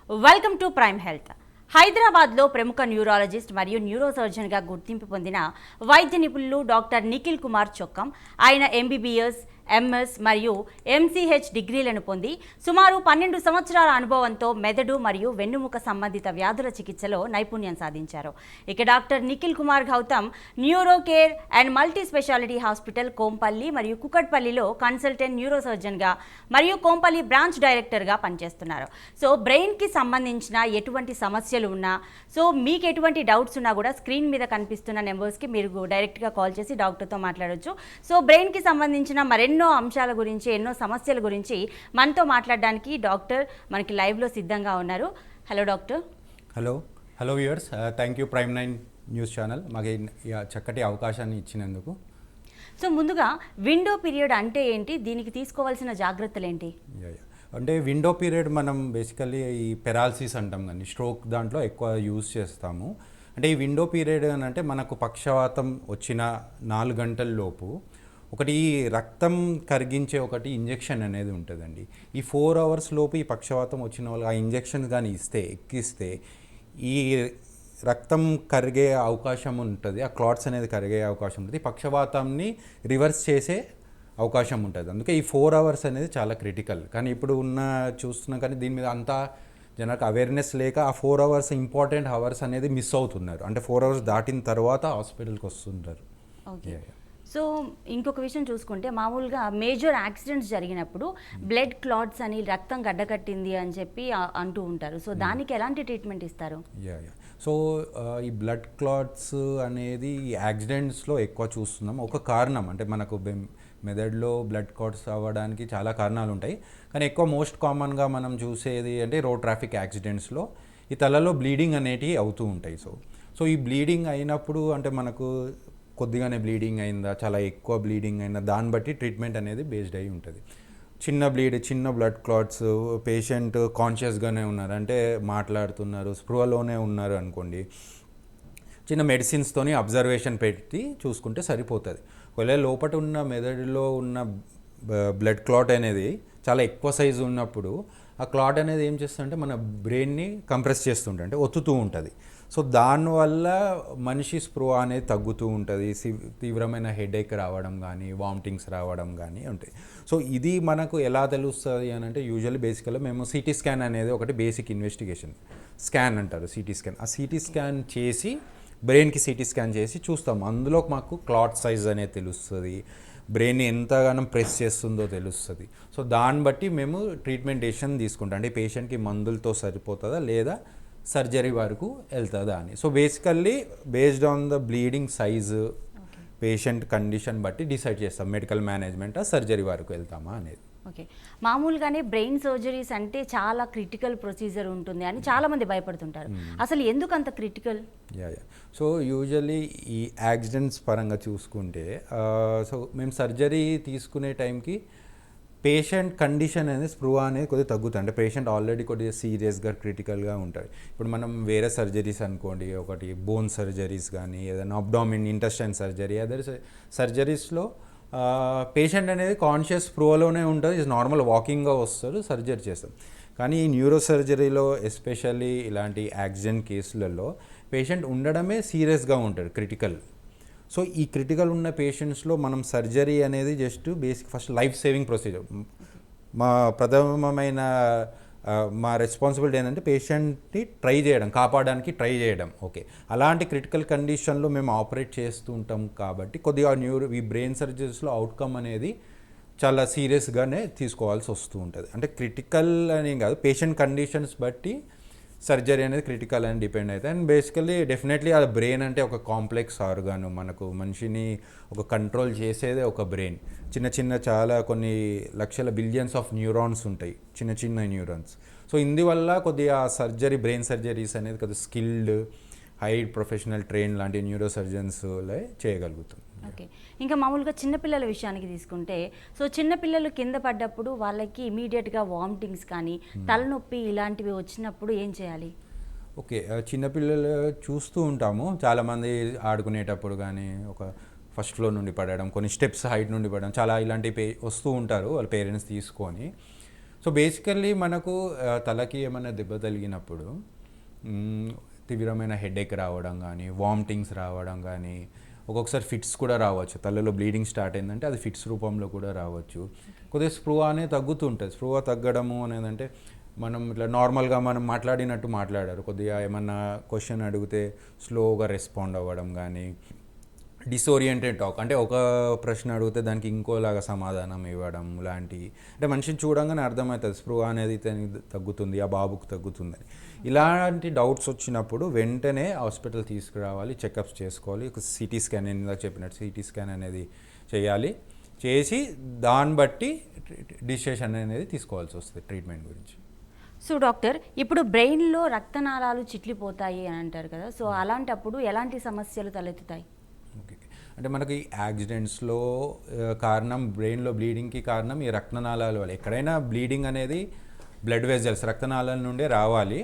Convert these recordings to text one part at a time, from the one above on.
Welcome to prime health. హైదరాబాద్లో ప్రముఖ neurologist మరియు న్యూరోసర్జన్గా గుర్తింపు పొందిన వైద్య నిపుణులు డాక్టర్ నిఖిల్ కుమార్ చొక్కం. ఆయన ఎంబీబీఎస్, ఎంఎస్ మరియు ఎంసీహెచ్ డిగ్రీలను పొంది సుమారు 12 సంవత్సరాల అనుభవంతో మెదడు మరియు వెన్నుముక సంబంధిత వ్యాధుల చికిత్సలో నైపుణ్యం సాధించారు. ఇక doctor Nikhil Kumar Gautam neuro care and multi speciality hospital Kompally మరియు కుకట్పల్లిలో కన్సల్టెంట్ న్యూరోసర్జన్గా మరియు కోంపల్లి బ్రాంచ్ డైరెక్టర్గా పనిచేస్తున్నారు. సో బ్రెయిన్కి సంబంధించిన ఎటువంటి సమస్యలు ఉన్నా, సో మీకు ఎటువంటి డౌట్స్ ఉన్నా కూడా స్క్రీన్ మీద కనిపిస్తున్న నెంబర్స్కి మీరు డైరెక్ట్గా కాల్ చేసి డాక్టర్తో మాట్లాడవచ్చు. సో బ్రెయిన్కి సంబంధించిన మరెన్నో అంశాల గురించి, ఎన్నో సమస్యల గురించి మనతో మాట్లాడడానికి డాక్టర్ మనకి లైవ్లో సిద్ధంగా ఉన్నారు. Hello doctor. Hello viewers, thank you prime 9 news channel మాకు చక్కటి అవకాశాన్ని ఇచ్చినందుకు. సో ముందుగా విండో పీరియడ్ అంటే ఏంటి, దీనికి తీసుకోవాల్సిన జాగ్రత్తలు ఏంటి? అంటే విండో పీరియడ్ మనం బేసికల్లీ ఈ పెరాలసిస్ అంటాం కానీ స్ట్రోక్ దాంట్లో ఎక్కువ యూజ్ చేస్తాము. అంటే ఈ విండో పీరియడ్ అని అంటే మనకు పక్షవాతం వచ్చిన 4 గంటల లోపు ఒకటి రక్తం కరిగించే ఒకటి ఇంజెక్షన్ అనేది ఉంటుందండి. ఈ 4 అవర్స్ లోపు ఈ పక్షవాతం వచ్చిన వాళ్ళు ఆ ఇంజెక్షన్ కానీ ఎక్కిస్తే ఈ రక్తం కరిగే అవకాశం ఉంటుంది, ఆ క్లాట్స్ అనేది కరిగే అవకాశం ఉంటుంది, పక్షవాతాన్ని రివర్స్ చేసే అవకాశం ఉంటుంది. అందుకే ఈ 4 అవర్స్ అనేది చాలా క్రిటికల్. కానీ ఇప్పుడు చూస్తున్నాం కానీ దీని మీద అంతా జనాలకు అవేర్నెస్ లేక ఆ 4 అవర్స్ ఇంపార్టెంట్ అవర్స్ అనేది మిస్ అవుతున్నారు. అంటే 4 అవర్స్ దాటిన తర్వాత హాస్పిటల్కి వస్తుంటారు. ఓకే. సో ఇంకొక విషయం చూసుకుంటే మామూలుగా మేజర్ యాక్సిడెంట్స్ జరిగినప్పుడు బ్లడ్ క్లాట్స్ అని రక్తం గడ్డకట్టింది అని చెప్పి అంటూ ఉంటారు. సో దానికి ఎలాంటి ట్రీట్మెంట్ ఇస్తారు? సో ఈ బ్లడ్ క్లాట్స్ అనేది యాక్సిడెంట్స్లో ఎక్కువ చూస్తున్నాం. ఒక కారణం అంటే మనకు మెదడులో బ్లడ్ క్లాట్స్ అవ్వడానికి చాలా కారణాలు ఉంటాయి, కానీ ఎక్కువ మోస్ట్ కామన్గా మనం చూసేది అంటే రోడ్ ట్రాఫిక్ యాక్సిడెంట్స్లో ఈ తలలో బ్లీడింగ్ అనేటివి అవుతూ ఉంటాయి. సో ఈ బ్లీడింగ్ అయినప్పుడు అంటే మనకు కొద్దిగానే బ్లీడింగ్ అయిందా, చాలా ఎక్కువ బ్లీడింగ్ అయిందా, దాన్ని బట్టి ట్రీట్మెంట్ అనేది బేస్డ్ అయి ఉంటుంది. చిన్న బ్లడ్ క్లాట్స్, పేషెంట్ కాన్షియస్గానే ఉన్నారు అంటే మాట్లాడుతున్నారు, స్పృహలోనే ఉన్నారు అనుకోండి, చిన్న మెడిసిన్స్తోని అబ్జర్వేషన్ పెట్టి చూసుకుంటే సరిపోతుంది. ఒకవేళ లోపల ఉన్న మెదడులో ఉన్న బ్లడ్ క్లాట్ అనేది చాలా ఎక్కువ సైజు ఉన్నప్పుడు ఆ క్లాట్ అనేది ఏం చేస్తుందంటే మన బ్రెయిన్ని కంప్రెస్ చేస్తుంటే అంటే ఒత్తుతూ ఉంటుంది. సో దానివల్ల మనిషి స్పృహ అనేది తగ్గుతూ ఉంటుంది, తీవ్రమైన హెడేక్ రావడం కానీ వామిటింగ్స్ రావడం కానీ ఉంటాయి. సో ఇది మనకు ఎలా తెలుస్తుంది అని అంటే యూజువల్లీ బేసికల్గా మేము సిటీ స్కాన్ అనేది ఒకటి బేసిక్ ఇన్వెస్టిగేషన్ స్కాన్ అంటారు, సిటీ స్కాన్. ఆ సిటీ స్కాన్ చేసి బ్రెయిన్కి సిటీ స్కాన్ చేసి చూస్తాం. అందులో మాకు క్లాట్ సైజ్ అనేది తెలుస్తుంది, బ్రెయిన్ ఎంతగానో ప్రెస్ చేస్తుందో తెలుస్తుంది. సో దాన్ని బట్టి మేము ట్రీట్మెంట్ డెసిషన్ తీసుకుంటాం. అంటే పేషెంట్కి మందులతో సరిపోతుందా లేదా సర్జరీ వరకు వెళ్తుందా అని. So basically based on the bleeding size, patient condition బట్టి డిసైడ్ చేస్తాం మెడికల్ మేనేజ్మెంట్ సర్జరీ వరకు వెళ్తామా అనేది. ఓకే. మామూలుగానే బ్రెయిన్ సర్జరీస్ అంటే చాలా క్రిటికల్ ప్రొసీజర్ ఉంటుంది అని చాలామంది భయపడుతుంటారు. అసలు ఎందుకు అంత క్రిటికల్? సో యూజువల్లీ ఈ యాక్సిడెంట్స్ పరంగా చూసుకుంటే సో మేము సర్జరీ తీసుకునే టైంకి పేషెంట్ కండిషన్ అనేది స్పృహ అనేది కొద్దిగా తగ్గుతుంది. అంటే పేషెంట్ ఆల్రెడీ కొద్దిగా సీరియస్గా క్రిటికల్గా ఉంటుంది. ఇప్పుడు మనం వేరే సర్జరీస్ అనుకోండి, ఒకటి బోన్ సర్జరీస్ కానీ ఏదైనా అబ్డామిన్ ఇంటెస్టైన్ సర్జరీ, అదర్ సర్జరీస్లో పేషెంట్ అనేది కాన్షియస్ స్పృహలోనే ఉంటుంది, నార్మల్ వాకింగ్గా వస్తారు, సర్జరీ చేస్తాం. కానీ ఈ న్యూరో సర్జరీలో ఎస్పెషల్లీ ఇలాంటి యాక్సిడెంట్ కేసులలో పేషెంట్ ఉండడమే సీరియస్గా ఉంటాడు, క్రిటికల్. సో ఈ క్రిటికల్ ఉన్న పేషెంట్స్లో మనం సర్జరీ అనేది just basic first life saving procedure. మా ప్రథమమైన మా రెస్పాన్సిబిలిటీ ఏంటంటే పేషెంట్ని ట్రై చేయడం, కాపాడడానికి ట్రై చేయడం. ఓకే, అలాంటి క్రిటికల్ కండిషన్లో మేము ఆపరేట్ చేస్తూ ఉంటాం కాబట్టి కొద్దిగా ఈ బ్రెయిన్ సర్జరీస్లో అవుట్కమ్ అనేది చాలా సీరియస్గానే తీసుకోవాల్సి వస్తూ ఉంటుంది. అంటే క్రిటికల్ అని కాదు, పేషెంట్ కండిషన్స్ బట్టి సర్జరీ అనేది క్రిటికల్ అని డిపెండ్ అవుతుంది. అండ్ బేసికల్లీ డెఫినెట్లీ ఆ బ్రెయిన్ అంటే ఒక కాంప్లెక్స్ ఆర్గాన్, మనకు మనిషిని ఒక కంట్రోల్ చేసేదే ఒక బ్రెయిన్. చాలా కొన్ని లక్షల బిలియన్స్ ఆఫ్ న్యూరాన్స్ ఉంటాయి, చిన్న న్యూరాన్స్. సో ఇందువల్ల కొద్దిగా సర్జరీ, బ్రెయిన్ సర్జరీస్ అనేది కొద్దిగా స్కిల్డ్ హై ప్రొఫెషనల్ ట్రైన్ లాంటి న్యూరో సర్జన్స్లే చేయగలుగుతాం. ఓకే. ఇంకా మామూలుగా చిన్నపిల్లల విషయానికి తీసుకుంటే, సో చిన్నపిల్లలు కింద పడ్డప్పుడు వాళ్ళకి ఇమీడియట్గా వామిటింగ్స్ కానీ తలనొప్పి ఇలాంటివి వచ్చినప్పుడు ఏం చేయాలి? ఓకే, చిన్నపిల్లలు చూస్తూ ఉంటాము చాలామంది ఆడుకునేటప్పుడు కానీ ఒక ఫస్ట్ ఫ్లోర్ నుండి పడడం, కొన్ని స్టెప్స్ హైట్ నుండి పడడం, చాలా ఇలాంటి వస్తూ ఉంటారు వాళ్ళ పేరెంట్స్ తీసుకొని. సో బేసికల్లీ మనకు తలకి ఏమైనా దెబ్బ తగిలినప్పుడు తీవ్రమైన హెడేక్ రావడం కానీ, వామిటింగ్స్ రావడం కానీ, ఒక్కొక్కసారి ఫిట్స్ కూడా రావచ్చు. తలలో బ్లీడింగ్ స్టార్ట్ అయిందంటే అది ఫిట్స్ రూపంలో కూడా రావచ్చు. కొద్దిగా స్పృహ అనేది తగ్గుతుంటుంది. స్పృహ తగ్గడము అనేదంటే మనం ఇట్లా నార్మల్గా మనం మాట్లాడినట్టు మాట్లాడారు, కొద్దిగా ఏమన్నా క్వశ్చన్ అడిగితే స్లోగా రెస్పాండ్ అవ్వడం కానీ, డిసోరియంటెడ్ టాక్ అంటే ఒక ప్రశ్న అడిగితే దానికి ఇంకోలాగా సమాధానం ఇవ్వడం లాంటివి. అంటే మనిషిని చూడంగానే అర్థమవుతుంది స్పృహ అనేది తగ్గుతుంది, ఆ బాబుకు తగ్గుతుందని. ఇలాంటి డౌట్స్ వచ్చినప్పుడు వెంటనే హాస్పిటల్ తీసుకురావాలి, చెకప్స్ చేసుకోవాలి. ఒక సిటీ స్కాన్, నేను ఇందాక చెప్పినట్టు సిటీ స్కాన్ అనేది చేయాలి. చేసి దాన్ని బట్టి డిసిషన్ అనేది తీసుకోవాల్సి వస్తుంది ట్రీట్మెంట్ గురించి. సో డాక్టర్, ఇప్పుడు బ్రెయిన్లో రక్తనాళాలు చిట్లిపోతాయి అని అంటారు కదా, సో అలాంటప్పుడు ఎలాంటి సమస్యలు తలెత్తుతాయి? ఓకే, అంటే మనకి యాక్సిడెంట్స్లో కారణం, బ్రెయిన్లో బ్లీడింగ్కి కారణం ఈ రక్తనాళాల వల్ల. ఎక్కడైనా బ్లీడింగ్ అనేది బ్లడ్ వెజల్స్, రక్తనాళాల నుండే రావాలి.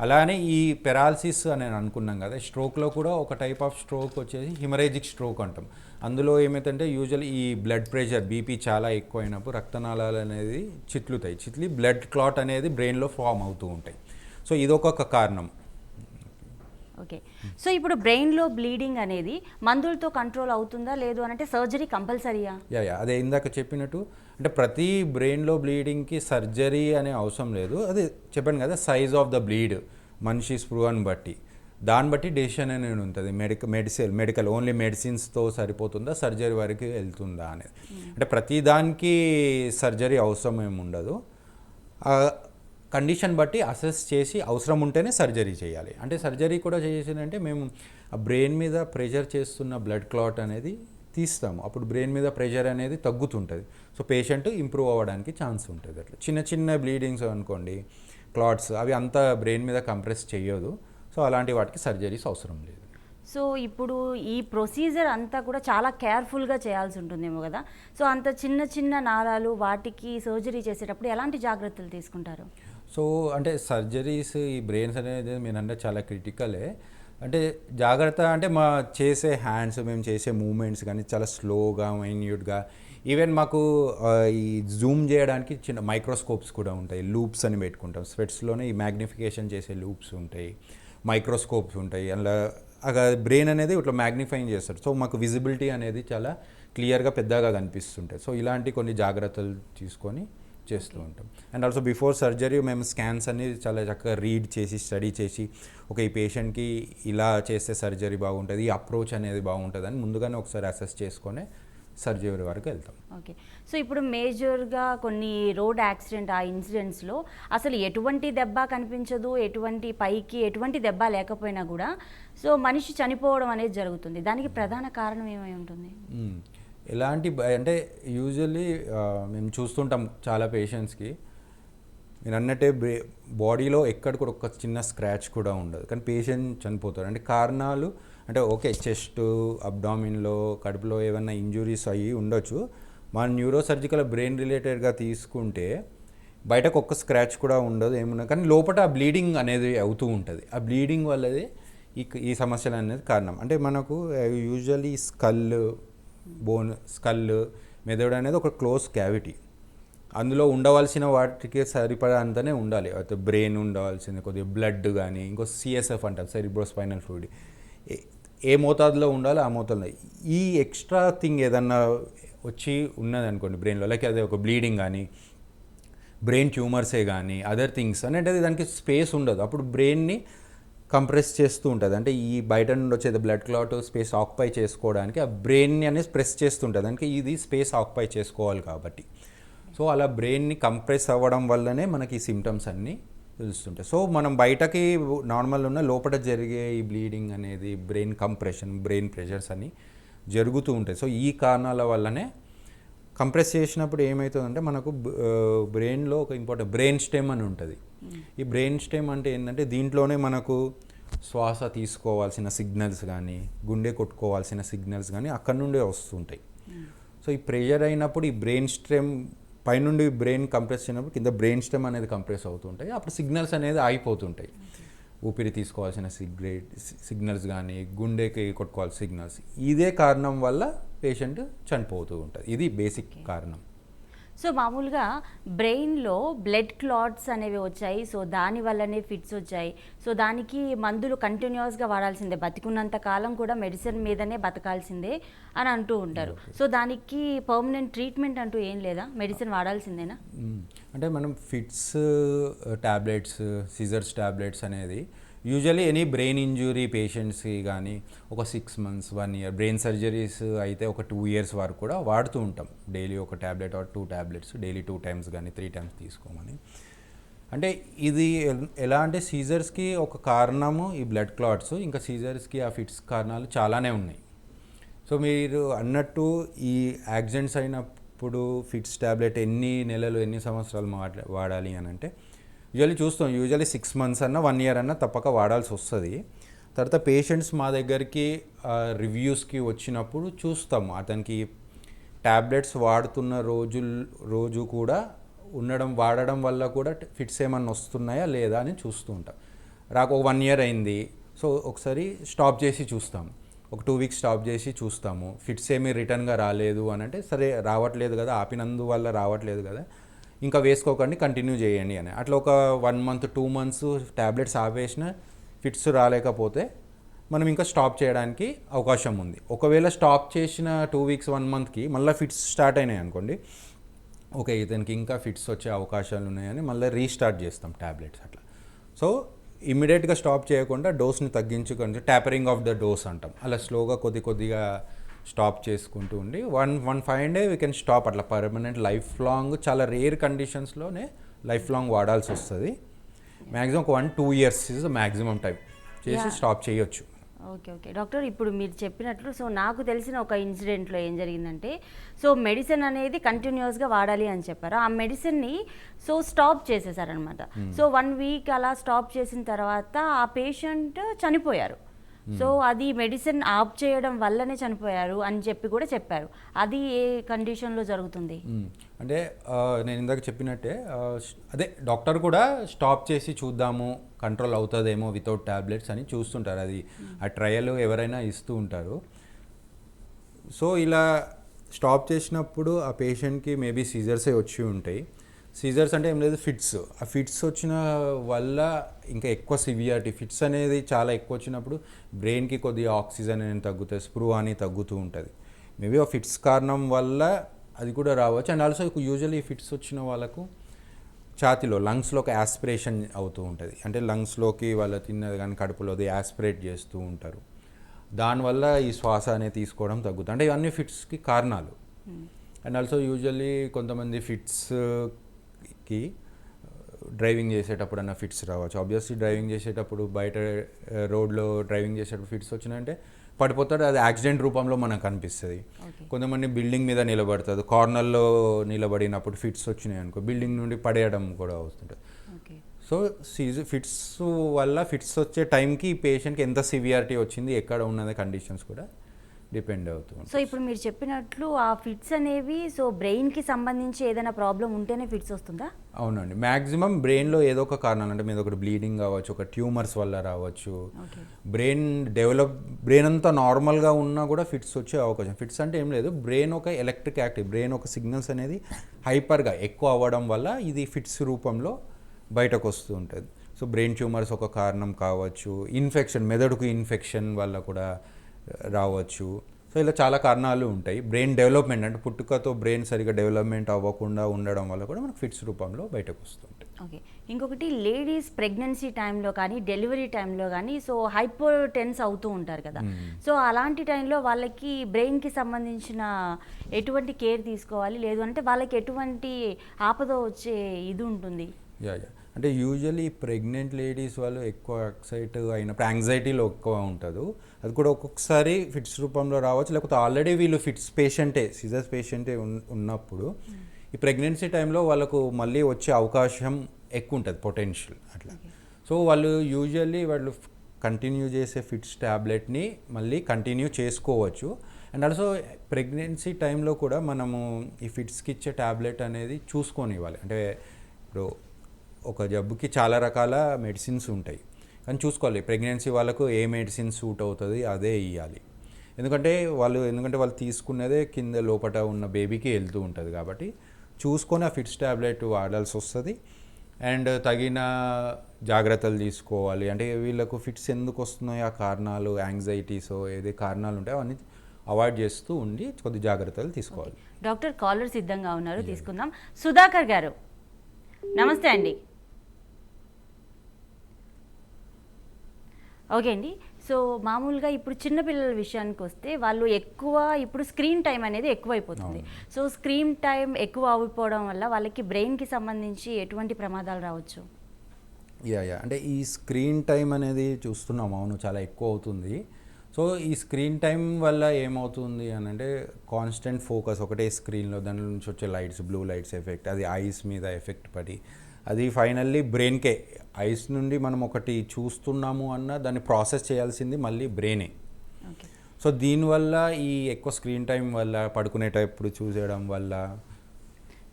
అలానే ఈ పెరాలసిస్ అని అనుకున్నాం కదా, స్ట్రోక్లో కూడా ఒక టైప్ ఆఫ్ స్ట్రోక్ వచ్చేసి హిమరేజిక్ స్ట్రోక్ అంటాం. అందులో ఏమైతుందంటే యూజువల్ ఈ బ్లడ్ ప్రెషర్, బీపీ చాలా ఎక్కువ అయినప్పుడు రక్తనాళాలు అనేది చిట్లి బ్లడ్ క్లాట్ అనేది బ్రెయిన్లో ఫామ్ అవుతూ ఉంటాయి. సో ఇదొక కారణం. ఓకే, సో ఇప్పుడు బ్రెయిన్లో బ్లీడింగ్ అనేది మందులతో కంట్రోల్ అవుతుందా, లేదు అని అంటే సర్జరీ కంపల్సరీయా? అదే ఇందాక చెప్పినట్టు, అంటే ప్రతి బ్రెయిన్లో బ్లీడింగ్కి సర్జరీ అనే అవసరం లేదు. అది చెప్పాను కదా, సైజ్ ఆఫ్ ద బ్లీడ్ మనిషి స్పృహను బట్టి, దాన్ని బట్టి డెసిషన్ అనేది ఉంటుంది. మెడికల్ ఓన్లీ మెడిసిన్స్తో సరిపోతుందా, సర్జరీ వరకు వెళ్తుందా అనేది. అంటే ప్రతి దానికి సర్జరీ అవసరం ఏమి ఉండదు. కండిషన్ బట్టి అసెస్ చేసి అవసరం ఉంటేనే సర్జరీ చేయాలి. అంటే సర్జరీ కూడా చేసిందంటే మేము ఆ బ్రెయిన్ మీద ప్రెషర్ చేస్తున్న బ్లడ్ క్లాట్ అనేది తీస్తాము. అప్పుడు బ్రెయిన్ మీద ప్రెషర్ అనేది తగ్గుతుంటుంది. సో పేషెంట్ ఇంప్రూవ్ అవ్వడానికి ఛాన్స్ ఉంటుంది. అట్లా చిన్న చిన్న బ్లీడింగ్స్ అనుకోండి, క్లాట్స్, అవి అంతా బ్రెయిన్ మీద కంప్రెస్ చేయదు. సో అలాంటి వాటికి సర్జరీస్ అవసరం లేదు. సో ఇప్పుడు ఈ ప్రొసీజర్ అంతా కూడా చాలా కేర్ఫుల్గా చేయాల్సి ఉంటుందేమో కదా, సో అంత చిన్న చిన్న నాళాలు వాటికి సర్జరీ చేసేటప్పుడు ఎలాంటి జాగ్రత్తలు తీసుకుంటారు? సో అంటే సర్జరీస్, ఈ బ్రెయిన్స్ అనేది మీరంటే చాలా క్రిటికలే. అంటే జాగ్రత్త అంటే చేసే హ్యాండ్స్, మేము చేసే మూమెంట్స్ కానీ చాలా స్లోగా, మైన్యూట్గా. ఈవెన్ మాకు ఈ జూమ్ చేయడానికి చిన్న మైక్రోస్కోప్స్ కూడా ఉంటాయి. లూప్స్ అని పెట్టుకుంటాం స్వెట్స్లోనే, ఈ మ్యాగ్నిఫికేషన్ చేసే లూప్స్ ఉంటాయి, మైక్రోస్కోప్స్ ఉంటాయి. అలా బ్రెయిన్ అనేది ఇట్లా మ్యాగ్నిఫైయింగ్ చేస్తారు. సో మాకు విజిబిలిటీ అనేది చాలా క్లియర్గా పెద్దగా కనిపిస్తుంటాయి. సో ఇలాంటి కొన్ని జాగ్రత్తలు తీసుకొని చేస్తూ ఉంటాం. అండ్ ఆల్సో బిఫోర్ సర్జరీ మేము స్కాన్స్ అన్ని చాలా చక్కగా రీడ్ చేసి, స్టడీ చేసి, ఈ పేషెంట్కి ఇలా చేస్తే సర్జరీ బాగుంటుంది, ఈ అప్రోచ్ అనేది బాగుంటుంది అని ముందుగానే ఒకసారి అసెస్ చేసుకొని సర్జరీ వరకు వెళ్తాం. ఓకే, సో ఇప్పుడు మేజర్గా కొన్ని రోడ్ యాక్సిడెంట్ ఆ ఇన్సిడెంట్స్లో అసలు ఎటువంటి దెబ్బ కనిపించదు, ఎటువంటి దెబ్బ లేకపోయినా కూడా సో మనిషి చనిపోవడం అనేది జరుగుతుంది. దానికి ప్రధాన కారణం ఏమై ఉంటుంది? ఎలాంటి అంటే యూజువల్లీ మేము చూస్తుంటాం చాలా పేషెంట్స్కి, మీరు అన్నట్టే బాడీలో ఎక్కడ కూడా ఒక చిన్న స్క్రాచ్ కూడా ఉండదు, కానీ పేషెంట్ చనిపోతారు. అంటే కారణాలు అంటే ఓకే, చెస్ట్, అబ్డామిన్లో, కడుపులో ఏమైనా ఇంజురీస్ అయ్యి ఉండొచ్చు. మన న్యూరోసర్జికల్ బ్రెయిన్ రిలేటెడ్గా తీసుకుంటే బయటకు ఒక్క స్క్రాచ్ కూడా ఉండదు, ఏమున్నా, కానీ లోపల ఆ బ్లీడింగ్ అనేది అవుతూ ఉంటుంది. ఆ బ్లీడింగ్ వల్లది ఈ సమస్యలు అనేది కారణం. అంటే మనకు యూజువల్లీ స్కల్ మెదడు అనేది ఒక క్లోజ్ క్యావిటీ. అందులో ఉండవలసిన వాటికి సరిపడంతనే ఉండాలి. అయితే బ్రెయిన్ ఉండవలసింది, కొద్దిగా బ్లడ్ కానీ, ఇంకో సిఎస్ఎఫ్ అంటారు, సెరిబ్రోస్పైనల్ ఫ్లూయిడ్, ఏ మోతాదులో ఉండాలో ఆ మోతాదులో. ఈ ఎక్స్ట్రా థింగ్ ఏదన్నా వచ్చి ఉన్నది అనుకోండి బ్రెయిన్లో, లైక్ అదే ఒక బ్లీడింగ్ కానీ, బ్రెయిన్ ట్యూమర్సే కానీ, అదర్ థింగ్స్ అనేది దానికి స్పేస్ ఉండదు. అప్పుడు బ్రెయిన్ని కంప్రెస్ చేస్తూ ఉంటుంది. అంటే ఈ బయట నుండి వచ్చేది బ్లడ్ క్లాట్ స్పేస్ ఆక్యుపై చేసుకోవడానికి ఆ బ్రెయిన్ని అనేది ప్రెస్ చేస్తుంటుంది. దానికి ఇది స్పేస్ ఆక్యుపై చేసుకోవాలి కాబట్టి. సో అలా బ్రెయిన్ని కంప్రెస్ అవ్వడం వల్లనే మనకి ఈ సిమ్టమ్స్ అన్నీ తెలుస్తుంటాయి. సో మనం బయటకి నార్మల్ ఉన్న లోపల జరిగే ఈ బ్లీడింగ్ అనేది, బ్రెయిన్ కంప్రెషన్, బ్రెయిన్ ప్రెషర్స్ అన్నీ జరుగుతూ ఉంటాయి. సో ఈ కారణాల వల్లనే కంప్రెస్ చేసినప్పుడు ఏమవుతుందంటే మనకు బ్రెయిన్లో ఒక ఇంపార్టెంట్ బ్రెయిన్ స్టెమ్ అని ఉంటుంది. ఈ బ్రెయిన్ స్టెమ్ అంటే ఏంటంటే దీంట్లోనే మనకు శ్వాస తీసుకోవాల్సిన సిగ్నల్స్ కానీ, గుండె కొట్టుకోవాల్సిన సిగ్నల్స్ కానీ అక్కడి నుండే వస్తుంటాయి. సో ఈ ప్రెషర్ అయినప్పుడు ఈ బ్రెయిన్ స్టెమ్ పైనుండి బ్రెయిన్ కంప్రెస్ అయినప్పుడు కింద బ్రెయిన్ స్టెమ్ అనేది కంప్రెస్ అవుతుంటాయి. అప్పుడు సిగ్నల్స్ అనేది ఆగిపోతుంటాయి. ఊపిరి తీసుకోవాల్సిన సిగ్నల్స్ కానీ, గుండెకి కొట్టుకోవాల్సిన సిగ్నల్స్. ఇదే కారణం వల్ల పేషెంట్ చనిపోతూ ఉంటుంది. ఇది బేసిక్ కారణం. సో మామూలుగా బ్రెయిన్లో బ్లడ్ క్లాట్స్ అనేవి వచ్చాయి, సో దాని వల్లనే ఫిట్స్ వచ్చాయి, సో దానికి మందులు కంటిన్యూస్గా వాడాల్సిందే, బతికున్నంత కాలం కూడా మెడిసిన్ మీదనే బతకాల్సిందే అని అంటూ ఉంటారు. సో దానికి పర్మనెంట్ ట్రీట్మెంట్ అంటూ ఏం లేదా, మెడిసిన్ వాడాల్సిందేనా? అంటే మనం ఫిట్స్ టాబ్లెట్స్, సిజర్స్ టాబ్లెట్స్ అనేది యూజువల్లీ ఎనీ బ్రెయిన్ ఇంజురీ పేషెంట్స్కి కానీ ఒక 6 months 1 year, బ్రెయిన్ సర్జరీస్ అయితే ఒక 2 years వరకు కూడా వాడుతూ ఉంటాం. డైలీ ఒక tablet or 2 tablets daily 2 times కానీ 3 times తీసుకోమని. అంటే ఇది ఎలా అంటే సీజర్స్కి ఒక కారణము ఈ బ్లడ్ క్లాట్స్, ఇంకా సీజర్స్కి ఆ ఫిట్స్ కారణాలు చాలానే ఉన్నాయి. సో మీరు అన్నట్టు ఈ యాక్సిడెంట్స్ అయినప్పుడు ఫిట్స్ టాబ్లెట్ ఎన్ని నెలలు ఎన్ని సంవత్సరాలు వాడాలి అని అంటే యూజువల్లీ 6 months అన్న 1 year అన్న తప్పక వాడాల్సి వస్తుంది. తర్వాత పేషెంట్స్ మా దగ్గరికి రివ్యూస్కి వచ్చినప్పుడు చూస్తాము అతనికి ట్యాబ్లెట్స్ వాడుతున్న రోజు కూడా వాడడం వల్ల కూడా ఫిట్స్ ఏమన్నా వస్తున్నాయా లేదా అని చూస్తూ ఉంటాం. ఒక 1 year అయింది, సో ఒకసారి స్టాప్ చేసి చూస్తాం, ఒక 2 weeks స్టాప్ చేసి చూస్తాము, ఫిట్స్ ఏమీ రిటర్న్గా రాలేదు అని అంటే సరే రావట్లేదు కదా, ఆపినందువల్ల రావట్లేదు కదా, ఇంకా వేసుకోకండి, కంటిన్యూ చేయండి అని. అట్లా ఒక 1 month 2 months ట్యాబ్లెట్స్ ఆపేసిన ఫిట్స్ రాలేకపోతే మనం ఇంకా స్టాప్ చేయడానికి అవకాశం ఉంది. ఒకవేళ స్టాప్ చేసిన 2 weeks 1 monthకి మళ్ళీ ఫిట్స్ స్టార్ట్ అయినాయి అనుకోండి, ఓకే ఇతనికి ఇంకా ఫిట్స్ వచ్చే అవకాశాలు ఉన్నాయని మళ్ళీ రీస్టార్ట్ చేస్తాం ట్యాబ్లెట్స్ అట్లా. సో ఇమ్మీడియట్గా స్టాప్ చేయకుండా డోస్ని తగ్గించుకొని ట్యాపరింగ్ ఆఫ్ ద డోస్ అంటాం, అలా స్లోగా కొద్దిగా స్టాప్ చేసుకుంటూ ఉండి 1 day వీ కెన్ స్టాప్. అట్లా పర్మనెంట్ లైఫ్ లాంగ్ చాలా రేర్ కండిషన్స్లోనే లైఫ్ లాంగ్ వాడాల్సి వస్తుంది. మ్యాక్సిమం ఒక 1-2 years ఇస్ మ్యాక్సిమం టైం చేసి స్టాప్ చేయొచ్చు. ఓకే డాక్టర్, ఇప్పుడు మీరు చెప్పినట్లు సో నాకు తెలిసిన ఒక ఇన్సిడెంట్లో ఏం జరిగిందంటే, సో మెడిసిన్ అనేది కంటిన్యూస్గా వాడాలి అని చెప్పారు. ఆ మెడిసిన్ని సో స్టాప్ చేసేసారనమాట. సో 1 week అలా స్టాప్ చేసిన తర్వాత ఆ పేషెంట్ చనిపోయారు. సో అది మెడిసిన్ ఆఫ్ చేయడం వల్లనే చనిపోయారు అని చెప్పి కూడా చెప్పారు. అది ఏ కండిషన్లో జరుగుతుంది? అంటే నేను ఇందాక చెప్పినట్టే అదే డాక్టర్ కూడా స్టాప్ చేసి చూద్దాము కంట్రోల్ అవుతుందేమో వితౌట్ ట్యాబ్లెట్స్ అని చూస్తుంటారు. అది ఆ ట్రయల్ ఎవరైనా ఇస్తూ ఉంటారు. సో ఇలా స్టాప్ చేసినప్పుడు ఆ పేషెంట్కి మేబీ సీజర్సే వచ్చి ఉంటాయి. సీజర్స్ అంటే ఏం లేదు, ఫిట్స్. ఆ ఫిట్స్ వచ్చిన వల్ల ఇంకా ఎక్కువ సివియారిటీ, ఫిట్స్ అనేది చాలా ఎక్కువ వచ్చినప్పుడు బ్రెయిన్కి కొద్దిగా ఆక్సిజన్ అనేది తగ్గుతుంది, స్ప్రూ అని తగ్గుతూ ఉంటుంది. మేబీ ఆ ఫిట్స్ కారణం వల్ల అది కూడా రావచ్చు. అండ్ ఆల్సో యూజువల్లీ ఫిట్స్ వచ్చిన వాళ్ళకు ఛాతీలో లంగ్స్లో ఒక యాస్పిరేషన్ అవుతూ ఉంటుంది, అంటే లంగ్స్లోకి వాళ్ళు తిన్నది కానీ కడుపులోది యాస్పిరేట్ చేస్తూ ఉంటారు. దానివల్ల ఈ శ్వాస అనేది తీసుకోవడం తగ్గుతుంది. అంటే ఇవన్నీ ఫిట్స్కి కారణాలు. అండ్ ఆల్సో యూజువల్లీ కొంతమంది ఫిట్స్కి డ్రైవింగ్ చేసేటప్పుడు అన్న ఫిట్స్ రావచ్చు. ఆబ్వియస్లీ డ్రైవింగ్ చేసేటప్పుడు బయట రోడ్లో డ్రైవింగ్ చేసేటప్పుడు ఫిట్స్ వచ్చినాయంటే పడిపోతాడు, అది యాక్సిడెంట్ రూపంలో మనకు కనిపిస్తుంది. కొంతమంది బిల్డింగ్ మీద నిలబడుతుంది, కార్నర్లో నిలబడినప్పుడు ఫిట్స్ వచ్చినాయి అనుకో బిల్డింగ్ నుండి పడేయడం కూడా అవుతుంటుంది. సో ఫిట్స్ వల్ల ఫిట్స్ వచ్చే టైంకి పేషెంట్కి ఎంత సివియారిటీ వచ్చింది, ఎక్కడ ఉన్నది కండిషన్స్ కూడా డిపెండ్ అవుతుంది. సో ఇప్పుడు మీరు చెప్పినట్లు ఆ ఫిట్స్ అనేవి సో బ్రెయిన్కి సంబంధించి ఏదైనా ప్రాబ్లం ఉంటేనే ఫిట్స్ వస్తుందా? అవునండి, మ్యాక్సిమం బ్రెయిన్లో ఏదో ఒక కారణాలు, అంటే మీద ఒకటి బ్లీడింగ్ కావచ్చు, ఒక ట్యూమర్స్ వల్ల రావచ్చు, బ్రెయిన్ అంతా నార్మల్గా ఉన్నా కూడా ఫిట్స్ వచ్చే అవకాశం. ఫిట్స్ అంటే ఏం లేదు, బ్రెయిన్ ఒక ఎలక్ట్రిక్ యాక్టివ్, బ్రెయిన్ ఒక సిగ్నల్స్ అనేది హైపర్గా ఎక్కువ అవ్వడం వల్ల ఇది ఫిట్స్ రూపంలో బయటకు వస్తూ ఉంటుంది. సో బ్రెయిన్ ట్యూమర్స్ ఒక కారణం కావచ్చు, ఇన్ఫెక్షన్, మెదడుకు ఇన్ఫెక్షన్ వల్ల కూడా రావచ్చు. సో ఇలా చాలా కారణాలు ఉంటాయి. బ్రెయిన్ డెవలప్మెంట్ అంటే పుట్టుకతో బ్రెయిన్ సరిగా డెవలప్మెంట్ అవ్వకుండా ఉండడం వల్ల కూడా మనకు ఫిట్స్ రూపంలో బయటకు వస్తుంటాయి. ఓకే, ఇంకొకటి లేడీస్ ప్రెగ్నెన్సీ టైంలో కానీ డెలివరీ టైంలో కానీ సో హైపర్ టెన్స్ అవుతూ ఉంటారు కదా, సో అలాంటి టైంలో వాళ్ళకి బ్రెయిన్కి సంబంధించిన ఎటువంటి కేర్ తీసుకోవాలి, లేదు అంటే వాళ్ళకి ఎటువంటి ఆపద వచ్చే ఇది ఉంటుంది? అంటే యూజువల్లీ ప్రెగ్నెంట్ లేడీస్ వాళ్ళు ఎక్కువ ఎక్సైట్ అయినప్పుడు యాంగ్జైటీలో ఎక్కువ ఉంటుంది. అది కూడా ఒక్కొక్కసారి ఫిట్స్ రూపంలో రావచ్చు, లేకపోతే ఆల్రెడీ వీళ్ళు ఫిట్స్ పేషెంటే, సిజర్స్ పేషెంటే ఉన్నప్పుడు ఈ ప్రెగ్నెన్సీ టైంలో వాళ్ళకు మళ్ళీ వచ్చే అవకాశం ఎక్కువ ఉంటుంది, పొటెన్షియల్ అట్లా. సో వాళ్ళు యూజువల్లీ కంటిన్యూ చేసే ఫిట్స్ ట్యాబ్లెట్ని మళ్ళీ కంటిన్యూ చేసుకోవచ్చు. అండ్ ఆల్సో ప్రెగ్నెన్సీ టైంలో కూడా మనము ఈ ఫిట్స్కి ఇచ్చే ట్యాబ్లెట్ అనేది చూసుకొని ఇవ్వాలి. అంటే ఇప్పుడు ఒక జబ్బుకి చాలా రకాల మెడిసిన్స్ ఉంటాయి, కానీ చూసుకోవాలి ప్రెగ్నెన్సీ వాళ్ళకు ఏ మెడిసిన్ సూట్ అవుతుంది అదే ఇవ్వాలి. ఎందుకంటే వాళ్ళు తీసుకున్నదే కింద లోపల ఉన్న బేబీకి వెళ్తూ ఉంటుంది కాబట్టి చూసుకొని ఆ ఫిట్స్ ట్యాబ్లెట్ వాడాల్సి వస్తుంది. అండ్ తగిన జాగ్రత్తలు తీసుకోవాలి. అంటే వీళ్ళకు ఫిట్స్ ఎందుకు వస్తున్నాయో ఆ కారణాలు, యాంగ్జైటీసో ఏదే కారణాలు ఉంటాయో అవన్నీ అవాయిడ్ చేస్తూ ఉండి కొద్ది జాగ్రత్తలు తీసుకోవాలి. డాక్టర్ కాలర్ సిద్ధంగా ఉన్నారు, తీసుకుందాం. సుధాకర్ గారు నమస్తే అండి. ఓకే అండి. సో మామూలుగా ఇప్పుడు చిన్నపిల్లల విషయానికి వస్తే వాళ్ళు ఎక్కువ ఇప్పుడు స్క్రీన్ టైం అనేది ఎక్కువైపోతుంది. సో స్క్రీన్ టైం ఎక్కువ అయిపోవడం వల్ల వాళ్ళకి బ్రెయిన్కి సంబంధించి ఎటువంటి ప్రమాదాలు రావచ్చు? అంటే ఈ స్క్రీన్ టైం అనేది చూస్తున్నాం, అవును, చాలా ఎక్కువ అవుతుంది. సో ఈ స్క్రీన్ టైం వల్ల ఏమవుతుంది అని అంటే కాన్స్టెంట్ ఫోకస్ ఒకటే స్క్రీన్లో, దాని నుంచి వచ్చే లైట్స్, బ్లూ లైట్స్ ఎఫెక్ట్, అది ఐస్ మీద ఎఫెక్ట్ పడి అది ఫైనల్లీ బ్రెయిన్కే, ఐస్ నుండి మనం ఒకటి చూస్తున్నాము అన్న దాన్ని ప్రాసెస్ చేయాల్సింది మళ్ళీ బ్రెయినే. సో దీనివల్ల ఈ ఎక్కువ స్క్రీన్ టైం వల్ల, పడుకునేటప్పుడు చూసేయడం వల్ల.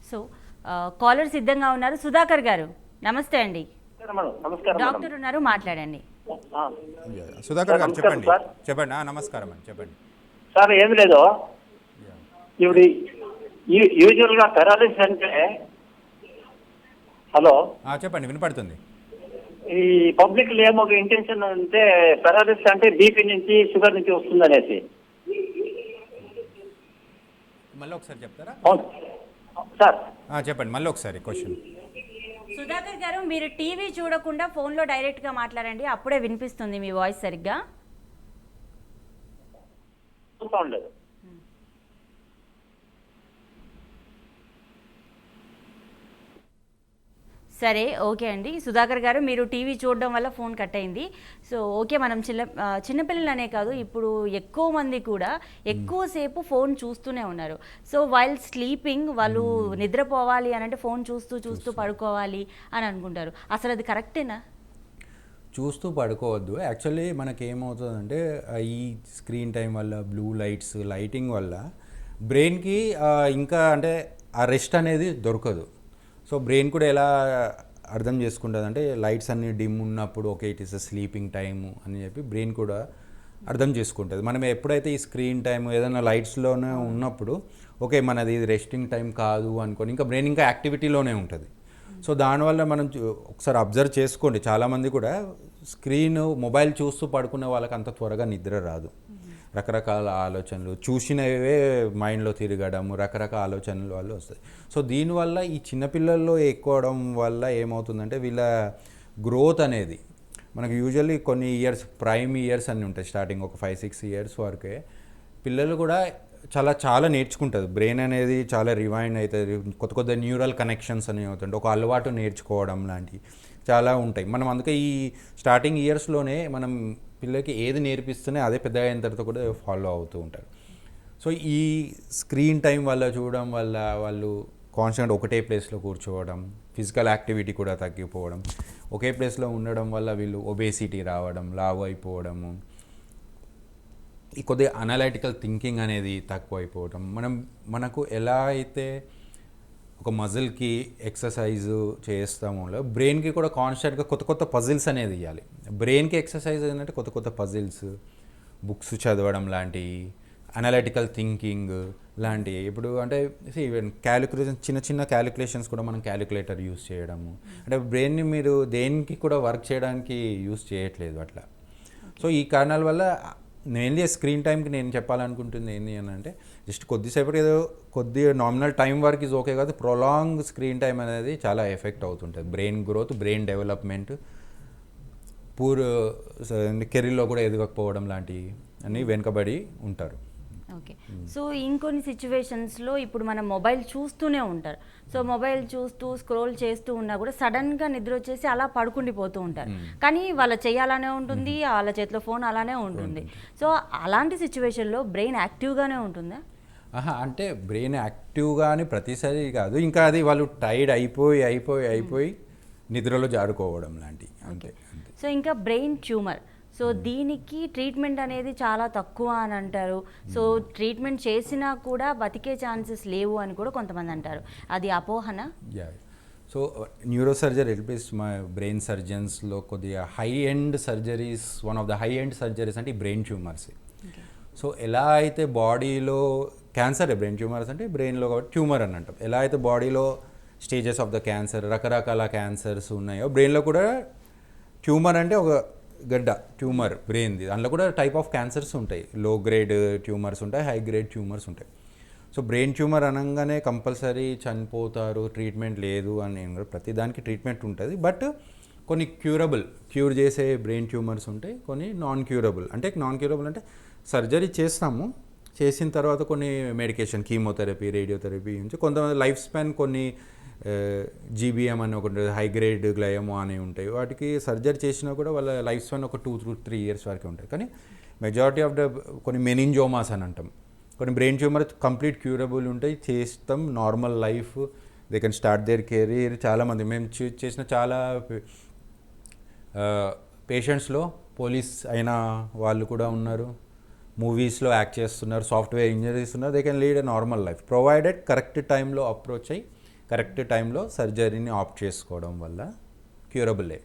సో కాలర్ సిద్ధంగా ఉన్నారు. సుధాకర్ గారు నమస్తే అండి. డాక్టర్ ఉన్నారు, మాట్లాడండి. సుధాకర్ గారు చెప్పండి. చెప్పండి. నమస్కారం అండి, చెప్పండి సార్. ఏమి లేదు, ఇప్పుడు యూజువల్గా పెరాలిసిస్ అంటే, హలో చెప్పండి, వినపడుతుంది. ఈ పబ్లిక్ లో ఏమో ఒక ఇంటెన్షన్ అంటే పెరాలిసిస్ అంటే బీపీ నుంచి, షుగర్ నుంచి వస్తుంది అనేసి. మళ్ళీ ఒకసారి చెప్తారా సార్? చెప్పండి మళ్ళీ ఒకసారి క్వశ్చన్. సుధాకర్ గారు, మీరు టీవీ చూడకుండా ఫోన్లో డైరెక్ట్గా మాట్లాడండి, అప్పుడే వినిపిస్తుంది మీ వాయిస్ సరిగ్గా. లేదు. సరే, ఓకే అండి. సుధాకర్ గారు, మీరు టీవీ చూడడం వల్ల ఫోన్ కట్ అయింది. సో ఓకే, మనం చిన్నపిల్లలనే కాదు, ఇప్పుడు ఎక్కువ మంది కూడా ఎక్కువసేపు ఫోన్ చూస్తూనే ఉన్నారు. సో వైల్ స్లీపింగ్ వాళ్ళు నిద్రపోవాలి అని అంటే ఫోన్ చూస్తూ చూస్తూ పడుకోవాలి అని అనుకుంటారు. అసలు అది కరెక్టేనా? చూస్తూ పడుకోవద్దు. యాక్చువల్లీ మనకేమవుతుందంటే ఈ స్క్రీన్ టైం వల్ల, బ్లూ లైట్స్, లైటింగ్ వల్ల బ్రెయిన్కి ఇంకా అంటే ఆ రెస్ట్ అనేది దొరకదు. సో బ్రెయిన్ కూడా ఎలా అర్థం చేసుకుంటుంది అంటే లైట్స్ అన్ని డిమ్ ఉన్నప్పుడు okay it is a sleeping time అని చెప్పి బ్రెయిన్ కూడా అర్థం చేసుకుంటుంది. మనం ఎప్పుడైతే ఈ స్క్రీన్ టైం ఏదైనా లైట్స్లోనే ఉన్నప్పుడు ఓకే మనది ఇది రెస్టింగ్ టైం కాదు అనుకోని ఇంకా బ్రెయిన్ ఇంకా యాక్టివిటీలోనే ఉంటుంది. సో దానివల్ల మనం ఒకసారి అబ్జర్వ్ చేసుకోండి, చాలామంది కూడా స్క్రీన్, మొబైల్ చూస్తూ పడుకునే వాళ్ళకి అంత త్వరగా నిద్ర రాదు. రకరకాల ఆలోచనలు, చూసినవే మైండ్లో తిరగడం, రకరకాల ఆలోచనలు వల్ల వస్తాయి. సో దీనివల్ల ఈ చిన్నపిల్లల్లో ఎక్కువడం వల్ల ఏమవుతుందంటే వీళ్ళ గ్రోత్ అనేది మనకు యూజువల్లీ కొన్ని ఇయర్స్, ప్రైమ్ ఇయర్స్ అన్నీ ఉంటాయి, స్టార్టింగ్ ఒక 5-6 ఇయర్స్ వరకే పిల్లలు కూడా చాలా నేర్చుకుంటుంది. బ్రెయిన్ అనేది చాలా రివైండ్ అవుతుంది, కొత్త న్యూరల్ కనెక్షన్స్ అనేవి అవుతుంటాయి, ఒక అలవాటు నేర్చుకోవడం లాంటివి చాలా ఉంటాయి. మనం అందుకే ఈ స్టార్టింగ్ ఇయర్స్లోనే మనం పిల్లలకి ఏది నేర్పిస్తూనే అదే పెద్ద అయిన తర్వాత కూడా ఫాలో అవుతూ ఉంటారు. సో ఈ స్క్రీన్ టైం వల్ల చూడడం వల్ల వాళ్ళు కాన్స్టెంట్ ఒకటే ప్లేస్లో కూర్చోవడం, ఫిజికల్ యాక్టివిటీ కూడా తగ్గిపోవడం, ఒకే ప్లేస్లో ఉండడం వల్ల వీళ్ళు ఒబేసిటీ రావడం, లావు అయిపోవడము, ఈ కొద్దిగా అనలైటికల్ థింకింగ్ అనేది తక్కువైపోవడం. మనకు ఎలా అయితే ఒక మజిల్కి ఎక్సర్సైజ్ చేస్తామో బ్రెయిన్కి కూడా కాన్స్టెంట్గా కొత్త పజిల్స్ అనేది ఇవ్వాలి. బ్రెయిన్కి ఎక్సర్సైజ్ ఏంటంటే కొత్త పజిల్స్, బుక్స్ చదవడం లాంటివి, అనలైటికల్ థింకింగ్ లాంటివి. ఇప్పుడు అంటే ఈవెన్ క్యాలిక్యులేషన్, చిన్న క్యాలిక్యులేషన్స్ కూడా మనం క్యాలిక్యులేటర్ యూస్ చేయడము, అంటే బ్రెయిన్ని మీరు దేనికి కూడా వర్క్ చేయడానికి యూస్ చేయట్లేదు అట్లా. సో ఈ కారణాల వల్ల మెయిన్లీ స్క్రీన్ టైంకి నేను చెప్పాలనుకుంటుంది ఏంటి అని అంటే జస్ట్ కొద్దిసేపటి ఏదో కొద్దిగా నామినల్ టైం వరకు ఈజ్ ఓకే కాదు, ప్రొలాంగ్ స్క్రీన్ టైం అనేది చాలా ఎఫెక్ట్ అవుతుంటుంది. బ్రెయిన్ గ్రోత్, బ్రెయిన్ డెవలప్మెంట్, కెరీర్లో కూడా ఎదగకపోవడం లాంటివి అన్నీ వెనుకబడి ఉంటారు. ఓకే. సో ఇంకొన్ని సిచ్యువేషన్స్లో ఇప్పుడు మనం మొబైల్ చూస్తూనే ఉంటారు. సో మొబైల్ చూస్తూ స్క్రోల్ చేస్తూ ఉన్నా కూడా సడన్గా నిద్ర వచ్చేసి అలా పడుకుండిపోతూ ఉంటారు. కానీ వాళ్ళ చెయ్యి అలానే ఉంటుంది, వాళ్ళ చేతిలో ఫోన్ అలానే ఉంటుంది. సో అలాంటి సిచ్యువేషన్లో బ్రెయిన్ యాక్టివ్గానే ఉంటుందా? అంటే బ్రెయిన్ యాక్టివ్గా అని ప్రతిసారి కాదు, ఇంకా అది వాళ్ళు టైర్డ్ అయిపోయి నిద్రలో జారుకోవడం లాంటివి అంతే. సో ఇంకా బ్రెయిన్ ట్యూమర్, సో దీనికి ట్రీట్మెంట్ అనేది చాలా తక్కువ అని అంటారు. సో ట్రీట్మెంట్ చేసినా కూడా బతికే ఛాన్సెస్ లేవు అని కూడా కొంతమంది అంటారు. అది అపోహనా? సో న్యూరోసర్జరీ ఎల్పిస్ మా బ్రెయిన్ సర్జన్స్లో కొద్దిగా high end surgeries, one of the high end surgeries అంటే ఈ బ్రెయిన్ ట్యూమర్స్. సో ఎలా అయితే బాడీలో క్యాన్సర్ బ్రెయిన్ ట్యూమర్స్ అంటే బ్రెయిన్లో కాబట్టి ట్యూమర్ అని అంటాం. ఎలా అయితే బాడీలో స్టేజెస్ ఆఫ్ ద క్యాన్సర్ రకరకాల క్యాన్సర్స్ ఉన్నాయో బ్రెయిన్లో కూడా ట్యూమర్ అంటే ఒక గడ్డ ట్యూమర్ బ్రెయిన్ది. దాంట్లో కూడా టైప్ ఆఫ్ క్యాన్సర్స్ ఉంటాయి. లో గ్రేడ్ ట్యూమర్స్ ఉంటాయి, హై గ్రేడ్ ట్యూమర్స్ ఉంటాయి. సో బ్రెయిన్ ట్యూమర్ అనగానే కంపల్సరీ చనిపోతారు, ట్రీట్మెంట్ లేదు అని ఏం కాదు. ప్రతి దానికి ట్రీట్మెంట్ ఉంటుంది. బట్ కొన్ని క్యూర్ చేసే బ్రెయిన్ ట్యూమర్స్ ఉంటాయి, కొన్ని నాన్ క్యూరబుల్ అంటే సర్జరీ చేస్తాము, చేసిన తర్వాత కొన్ని మెడికేషన్ కీమోథెరపీ, రేడియోథెరపీ నుంచి కొంతమంది లైఫ్ స్పాన్ కొన్ని జీబీఎం అని ఒకటి హై గ్రేడ్ గ్లయోమా అని ఉంటాయి. వాటికి సర్జరీ చేసినా కూడా వాళ్ళ లైఫ్ స్పాన్ ఒక 2 to 3 years వరకు ఉంటాయి. కానీ మెజారిటీ ఆఫ్ ద కొన్ని మెనింజోమాస్ అని అంటాం, కొన్ని బ్రెయిన్ ట్యూమర్ కంప్లీట్ క్యూరబుల్ ఉంటాయి, చేస్తాం normal life, they can start their career. చాలామంది మేము చేసిన చాలా పేషెంట్స్లో పోలీస్ అయిన వాళ్ళు కూడా ఉన్నారు, మూవీస్లో యాక్ట్ చేస్తున్నారు, సాఫ్ట్వేర్ ఇంజనీర్స్ ఉన్నారు. They can lead a normal life provided correct టైంలో అప్రోచ్ అయ్యి కరెక్ట్ టైంలో సర్జరీని ఆప్ట్ చేసుకోవడం వల్ల క్యూరబులే.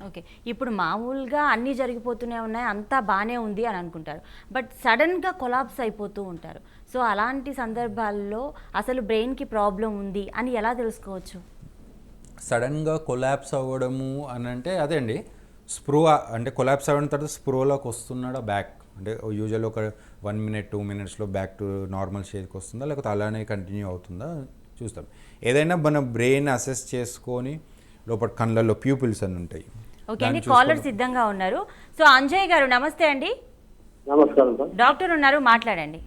ఓకే, ఇప్పుడు మామూలుగా అన్నీ జరిగిపోతూనే ఉన్నాయి, అంతా బాగానే ఉంది అని అనుకుంటారు. బట్ సడన్గా కొలాప్స్ అయిపోతూ ఉంటారు. సో అలాంటి సందర్భాల్లో అసలు బ్రెయిన్కి ప్రాబ్లం ఉంది అని ఎలా తెలుసుకోవచ్చు? సడన్గా కొలాప్స్ అవ్వడము అని అంటే అదే అండి, స్పృహ అంటే కొలాప్స్ అవ్వడం తర్వాత స్పృహలోకి వస్తున్నాడా బ్యాక్, అంటే యూజువల్ ఒక 1 minute 2 minutesలో బ్యాక్ టు నార్మల్ స్టేజ్కి వస్తుందా, లేకపోతే అలానే కంటిన్యూ అవుతుందా చూస్తాం. ఏదైనా మన బ్రెయిన్ అసెస్ చేసుకొని లోపల కళ్ళల్లో ప్యూపిల్స్ అని ఉంటాయి. ఓకే అండి, కాలర్ సిద్ధంగా ఉన్నారు. సో అంజయ్ గారు నమస్తే అండి. నమస్కారం సార్. డాక్టర్ ఉన్నారు, మాట్లాడండి.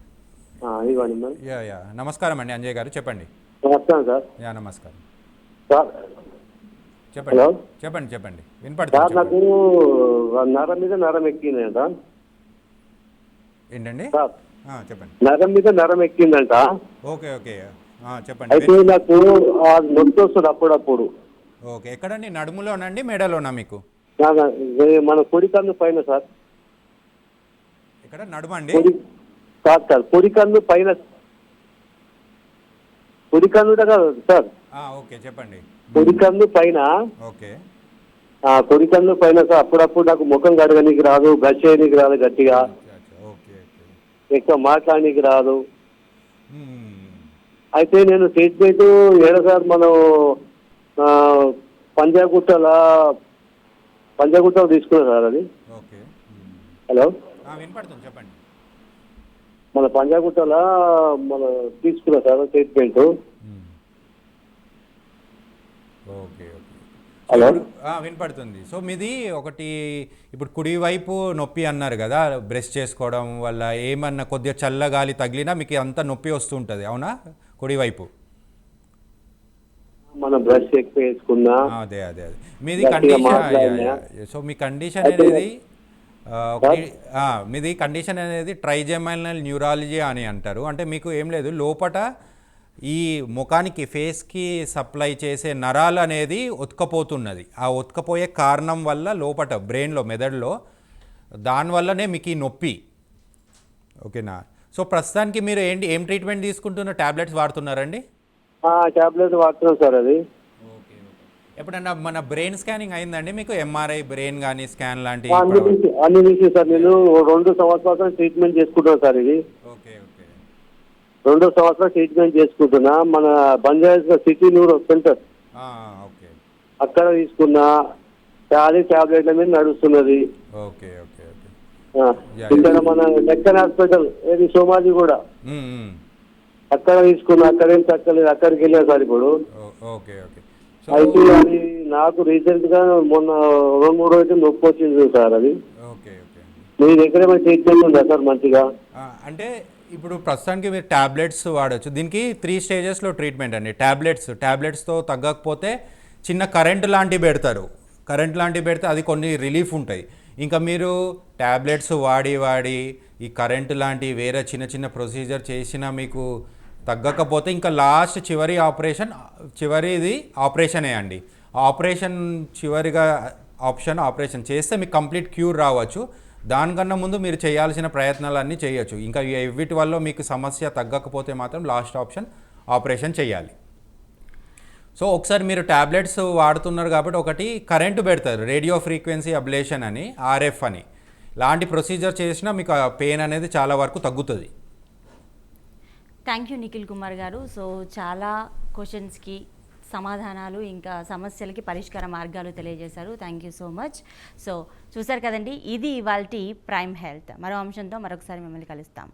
యా నమస్కారం అండి అంజయ్ గారు, చెప్పండి. నమస్కారం సార్. యా నమస్కారం, సార్ చెప్పండి వినపడుతుంది. నాకు నరం మీద నరం ఎక్కిందంట. ఏంటండి? చెప్పండి. నరం మీద నరం ఎక్కిందంట. ఓకే చెప్పండి. అయితే నాకు నొప్పి వస్తుంది అప్పుడప్పుడు. ఓకే, ఎక్కడండి? నడుములోనండి, మెడలోనా మీకు? మన పొడి కన్ను పైన సార్. ఎక్కడ? నడుమండి? కాదు, పొడి కన్ను పైన. పొడి కన్ను కదా సార్? ఓకే చెప్పండి. పొడి కన్ను పైన. ఓకే, పొడి కన్ను పైన సార్ అప్పుడప్పుడు నాకు ముఖం కడగనీకి రాదు, బ్రష్ చేయనీకి రాదు, గట్టిగా ఎక్కువ మాట్లాడనీకి రాదు. అయితే నేను ట్రీట్మెంట్ సార్ మనం పంజాగుట్టలో తీసుకున్నా సార్ అది. హలో, వినపడుతుంది, చెప్పండి. మన పంజాగుట్టలో తీసుకున్నా సార్ ట్రీట్మెంట్. ఓకే హలో, వినపడుతుంది. సో మీది ఒకటి ఇప్పుడు కుడివైపు నొప్పి అన్నారు కదా, బ్రష్ చేసుకోవడం వల్ల ఏమన్నా కొద్దిగా చల్లగాలి తగిలినా మీకు అంత నొప్పి వస్తుంటుంది, అవునా? కుడివైపు మనం బ్రష్ ఎక్కువ వేసుకున్నా అదే మీది కండిషన్. సో మీ కండిషన్ అనేది మీది కండిషన్ అనేది ట్రైజెమైనల్ న్యూరాలజీ అని అంటారు. అంటే మీకు ఏం లేదు, లోపట ఈ ముఖానికి ఫేస్కి సప్లై చేసే నరాలు అనేది ఉతకపోతున్నది. ఆ ఉతకపోయే కారణం వల్ల లోపట బ్రెయిన్లో మెదడులో దానివల్లనే మీకు ఈ నొప్పి. ఓకేనా? సో ప్రస్తుతానికి మీరు ఏం ట్రీట్మెంట్ తీసుకుంటున్న ట్యాబ్లెట్స్ వాడుతున్నారండి? టాబ్లెట్ వాడుతున్నాం సార్. అది ఓకే. ఎప్పుడన్నా మన బ్రెయిన్ స్కానింగ్ అయిందండి మీకు? ఎంఆర్ఐ బ్రెయిన్ కానీ స్కాన్ లాంటి? అన్ని తీసి సార్ నేను 2 సంవత్సరాలు ట్రీట్మెంట్ చేసుకుంటున్నాను సార్. ఇది 2 సంవత్సరాలు ట్రీట్మెంట్ చేసుకుంటున్నా. మన బంజారా సిటీ న్యూరో సెంటర్ అక్కడ తీసుకున్నా. అది టాబ్లెట్ల మీద నడుస్తున్నది. ఇక్కడ మన డెక్కన్ హాస్పిటల్ ఏది సోమాజీ కూడా అక్కడ తీసుకున్నా. అక్కడేం తగ్గలేదు, అక్కడికి వెళ్ళా సార్ ఇప్పుడు. అయితే అది నాకు రీసెంట్ గా మొన్న 2-3 రోజులు నొప్పి వచ్చింది సార్. అది మీ దగ్గర ఏమైనా ట్రీట్మెంట్ ఉందా సార్ మంచిగా? అంటే ఇప్పుడు ప్రస్తుతానికి మీరు ట్యాబ్లెట్స్ వాడచ్చు. దీనికి 3 స్టేజెస్లో ట్రీట్మెంట్ అండి. ట్యాబ్లెట్స్తో తగ్గకపోతే చిన్న కరెంట్ లాంటివి పెడతారు. పెడితే అది కొన్ని రిలీఫ్ ఉంటాయి. ఇంకా మీరు ట్యాబ్లెట్స్ వాడి ఈ కరెంట్ లాంటి వేరే చిన్న ప్రొసీజర్ చేసినా మీకు తగ్గకపోతే ఇంకా లాస్ట్ చివరిది ఆపరేషనే అండి. ఆపరేషన్ చివరిగా ఆపరేషన్ చేస్తే మీకు కంప్లీట్ క్యూర్ రావచ్చు. దానికన్నా ముందు మీరు చేయాల్సిన ప్రయత్నాలన్నీ చేయొచ్చు. ఇంకా వీటి వల్ల మీకు సమస్య తగ్గకపోతే మాత్రం లాస్ట్ ఆప్షన్ ఆపరేషన్ చేయాలి. సో ఒకసారి మీరు ట్యాబ్లెట్స్ వాడుతున్నారు కాబట్టి ఒకటి కరెంటు పెడతారు, రేడియో ఫ్రీక్వెన్సీ అబ్లేషన్ అని, ఆర్ఎఫ్ అని. లాంటి ప్రొసీజర్ చేసినా మీకు ఆ పెయిన్ అనేది చాలా వరకు తగ్గుతుంది. థ్యాంక్ యూ నిఖిల్ కుమార్ గారు. సో చాలా క్వశ్చన్స్కి సమాధానాలు ఇంకా సమస్యలకి పరిష్కార మార్గాలు తెలియజేశారు. Thank you so much. So చూసారు కదండి, ఇది ఇవాల్టి ప్రైమ్ హెల్త్. మరో అంశంతో మరొకసారి మిమ్మల్ని కలుస్తాం.